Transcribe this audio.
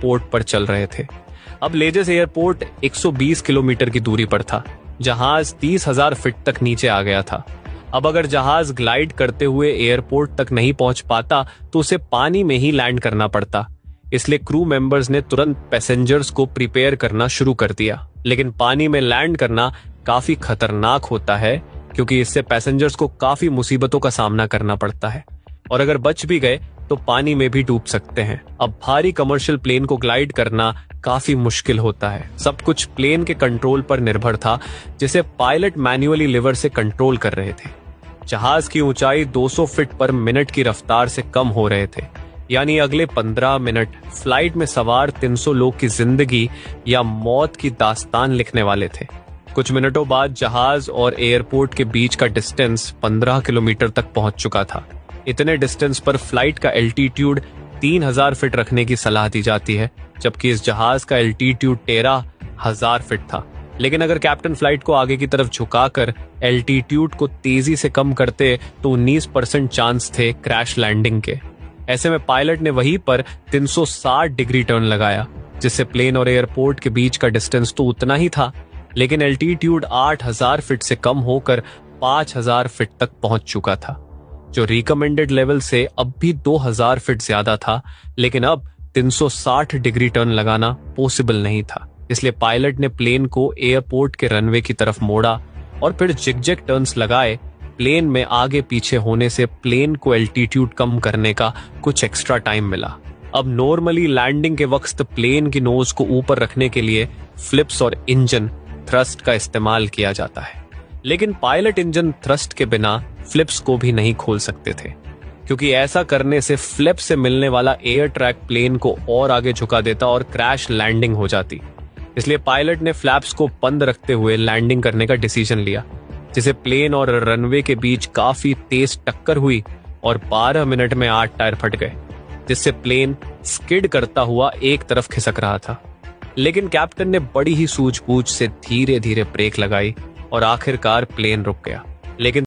Airport पर चल रहे थे। अब लेजेस एयरपोर्ट 120 किलोमीटर की दूरी पर था। जहाज 30,000 फीट तक नीचे आ गया था। अब अगर जहाज ग्लाइड करते हुए एयरपोर्ट तक नहीं पहुंच पाता तो उसे पानी में ही लैंड करना पड़ता। इसलिए क्रू मेंबर्स ने तुरंत पैसेंजर्स को प्रिपेयर करना शुरू कर दिया। लेकिन पानी में लैंड करना काफी खतरनाक होता है, क्योंकि इससे पैसेंजर्स को काफी मुसीबतों का सामना करना पड़ता है, और अगर बच भी गए तो पानी में भी डूब सकते हैं। अब भारी कमर्शियल प्लेन को ग्लाइड करना काफी मुश्किल होता है। सब कुछ प्लेन के कंट्रोल पर निर्भर था, जिसे पायलट मैन्युअली लिवर से कंट्रोल कर रहे थे। जहाज की ऊंचाई 200 फीट पर मिनट की रफ्तार से कम हो रहे थे, यानी अगले 15 मिनट फ्लाइट में सवार 300 लोग की जिंदगी या मौत की दास्तान लिखने वाले थे। कुछ मिनटों बाद जहाज और एयरपोर्ट के बीच का डिस्टेंस 15 किलोमीटर तक पहुंच चुका था। इतने डिस्टेंस पर फ्लाइट का एल्टीट्यूड 3000 फीट रखने की सलाह दी जाती है, जबकि इस जहाज का एल्टीट्यूड 13,000 फीट था। लेकिन अगर कैप्टन फ्लाइट को आगे की तरफ झुकाकर एल्टीट्यूड को तेजी से कम करते तो 19% चांस थे क्रैश लैंडिंग के। ऐसे में पायलट ने वहीं पर 360 डिग्री टर्न लगाया, जिससे प्लेन और एयरपोर्ट के बीच का डिस्टेंस तो उतना ही था, लेकिन एल्टीट्यूड 8,000 फीट से कम होकर 5,000 फीट तक पहुंच चुका था, जो रिकमेंडेड लेवल से अब भी 2,000 फीट ज्यादा था। लेकिन अब 360 डिग्री टर्न लगाना पॉसिबल नहीं था। इसलिए पायलट ने प्लेन को एयरपोर्ट के रनवे की तरफ मोड़ा और फिर जिगजैग टर्न्स लगाए। प्लेन में आगे पीछे होने से प्लेन को एल्टीट्यूड कम करने का कुछ एक्स्ट्रा टाइम मिला। अब नॉर्मली लैंडिंग के वक्त प्लेन की नोज को ऊपर रखने के लिए फ्लिप्स और इंजन थ्रस्ट का इस्तेमाल किया जाता है, लेकिन पायलट इंजन थ्रस्ट के बिना फ्लिप्स को भी नहीं खोल सकते थे, क्योंकि ऐसा करने से फ्लिप से मिलने वाला एयर ट्रैक प्लेन को और आगे झुका देता और क्रैश लैंडिंग हो जाती। इसलिए पायलट ने फ्लैप्स को बंद रखते हुए लैंडिंग करने का डिसीजन लिया, जिसे प्लेन और रनवे के बीच काफी तेज टक्कर हुई और 12 मिनट में 8 टायर फट गए, जिससे प्लेन स्किड करता हुआ एक तरफ खिसक रहा था। लेकिन कैप्टन ने बड़ी ही सूझबूझ से धीरे धीरे ब्रेक लगाई और आखिरकार प्लेन रुक गया। लेकिन